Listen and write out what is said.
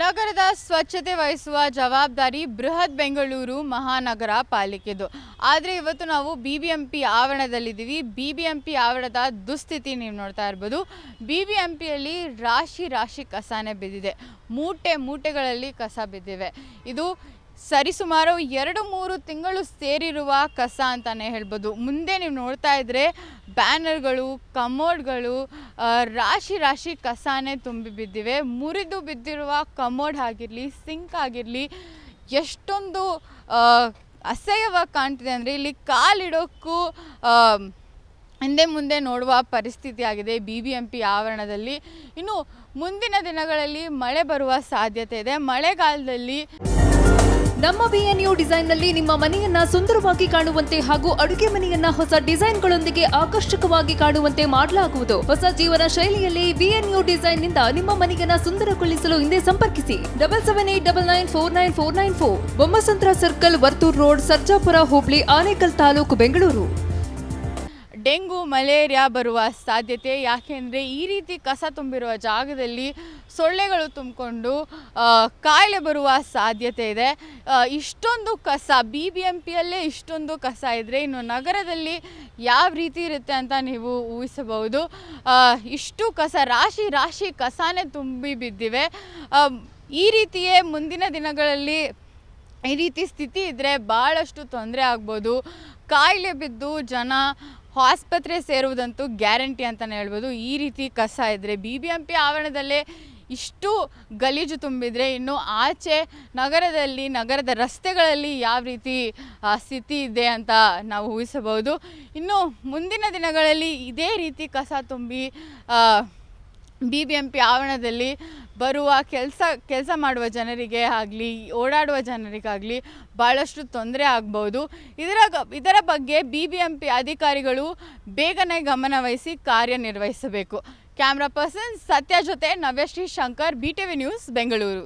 ನಗರದ ಸ್ವಚ್ಛತೆ ವಹಿಸುವ ಜವಾಬ್ದಾರಿ ಬೃಹತ್ ಬೆಂಗಳೂರು ಮಹಾನಗರ ಪಾಲಿಕೆದು. ಆದರೆ ಇವತ್ತು ನಾವು BBMP ಆವರಣದಲ್ಲಿದ್ದೀವಿ. BBMP ಆವರಣದ ದುಸ್ಥಿತಿ ನೀವು ನೋಡ್ತಾ ಇರ್ಬೋದು. BBMPಯಲ್ಲಿ ರಾಶಿ ಕಸನೇ ಬಿದ್ದಿದೆ. ಮೂಟೆಗಳಲ್ಲಿ ಕಸ ಬಿದ್ದಿವೆ. ಇದು ಸರಿಸುಮಾರು 2-3 ತಿಂಗಳು ಸೇರಿರುವ ಕಸ ಅಂತಲೇ ಹೇಳ್ಬೋದು. ಮುಂದೆ ನೀವು ನೋಡ್ತಾ ಇದ್ದರೆ ಬ್ಯಾನರ್ಗಳು, ಕಮೋಡ್ಗಳು ರಾಶಿ ಕಸನೇ ತುಂಬಿ ಬಿದ್ದಿವೆ. ಮುರಿದು ಬಿದ್ದಿರುವ ಕಮೋಡ್ ಆಗಿರಲಿ, ಸಿಂಕ್ ಆಗಿರಲಿ ಎಷ್ಟೊಂದು ಅಸಹ್ಯವಾಗಿ ಕಾಣ್ತಿದೆ ಅಂದರೆ ಇಲ್ಲಿ ಕಾಲಿಡೋಕ್ಕೂ ಹಿಂದೆ ಮುಂದೆ ನೋಡುವ ಪರಿಸ್ಥಿತಿ ಆಗಿದೆ BBMP ಆವರಣದಲ್ಲಿ. ಇನ್ನು ಮುಂದಿನ ದಿನಗಳಲ್ಲಿ ಮಳೆ ಬರುವ ಸಾಧ್ಯತೆ ಇದೆ. ಮಳೆಗಾಲದಲ್ಲಿ ನಮ್ಮ BNU ಡಿಸೈನ್ನಲ್ಲಿ ನಿಮ್ಮ ಮನೆಯನ್ನ ಸುಂದರವಾಗಿ ಕಾಣುವಂತೆ ಹಾಗೂ ಅಡುಗೆ ಮನೆಯನ್ನ ಹೊಸ ಡಿಸೈನ್ಗಳೊಂದಿಗೆ ಆಕರ್ಷಕವಾಗಿ ಕಾಣುವಂತೆ ಮಾಡಲಾಗುವುದು. ಹೊಸ ಜೀವನ ಶೈಲಿಯಲ್ಲಿ BNU ಡಿಸೈನ್ನಿಂದ ನಿಮ್ಮ ಮನೆಯನ್ನ ಸುಂದರಗೊಳಿಸಲು ಹಿಂದೆ ಸಂಪರ್ಕಿಸಿ 7789949494, ಬೊಮ್ಮಸಂದ್ರ ಸರ್ಕಲ್, ವರ್ತೂರ್ ರೋಡ್, ಸರ್ಜಾಪುರ ಹೋಬಳಿ, ಆನೇಕಲ್ ತಾಲೂಕು, ಬೆಂಗಳೂರು. ಡೆಂಗು, ಮಲೇರಿಯಾ ಬರುವ ಸಾಧ್ಯತೆ. ಯಾಕೆಂದರೆ ಈ ರೀತಿ ಕಸ ತುಂಬಿರುವ ಜಾಗದಲ್ಲಿ ಸೊಳ್ಳೆಗಳು ತುಂಬಿಕೊಂಡು ಕಾಯಿಲೆ ಬರುವ ಸಾಧ್ಯತೆ ಇದೆ. ಇಷ್ಟೊಂದು ಕಸ BBMPಯಲ್ಲೇ ಇಷ್ಟೊಂದು ಕಸ ಇದ್ದರೆ ಇನ್ನು ನಗರದಲ್ಲಿ ಯಾವ ರೀತಿ ಇರುತ್ತೆ ಅಂತ ನೀವು ಊಹಿಸಬಹುದು. ಇಷ್ಟು ಕಸ ರಾಶಿ ಕಸನೇ ತುಂಬಿ ಬಿದ್ದಿವೆ. ಈ ರೀತಿಯೇ ಮುಂದಿನ ದಿನಗಳಲ್ಲಿ ಈ ರೀತಿ ಸ್ಥಿತಿ ಇದ್ದರೆ ಭಾಳಷ್ಟು ತೊಂದರೆ ಆಗ್ಬೋದು. ಕಾಯಿಲೆ ಬಿದ್ದು ಜನ ಆಸ್ಪತ್ರೆ ಸೇರುವುದಂತೂ ಗ್ಯಾರಂಟಿ ಅಂತಲೇ ಹೇಳ್ಬೋದು. ಈ ರೀತಿ ಕಸ ಇದ್ದರೆ BBMP ಆವರಣದಲ್ಲೇ ಇಷ್ಟು ಗಲೀಜು ತುಂಬಿದರೆ ಇನ್ನು ಆಚೆ ನಗರದ ರಸ್ತೆಗಳಲ್ಲಿ ಯಾವ ರೀತಿ ಸ್ಥಿತಿ ಇದೆ ಅಂತ ನಾವು ಊಹಿಸಬಹುದು. ಇನ್ನು ಮುಂದಿನ ದಿನಗಳಲ್ಲಿ ಇದೇ ರೀತಿ ಕಸ ತುಂಬಿ BBMP ಆವರಣದಲ್ಲಿ ಬರುವ ಕೆಲಸ ಮಾಡುವ ಜನರಿಗೆ ಆಗಲಿ, ಓಡಾಡುವ ಜನರಿಗಾಗಲಿ ಭಾಳಷ್ಟು ತೊಂದರೆ ಆಗ್ಬೋದು. ಇದರ ಬಗ್ಗೆ BBMP ಅಧಿಕಾರಿಗಳು ಬೇಗನೆ ಗಮನವಹಿಸಿ ಕಾರ್ಯನಿರ್ವಹಿಸಬೇಕು. ಕ್ಯಾಮ್ರಾ ಪರ್ಸನ್ ಸತ್ಯ ಜೊತೆ ನವ್ಯಶ್ರೀ ಶಂಕರ್, BTV ನ್ಯೂಸ್, ಬೆಂಗಳೂರು.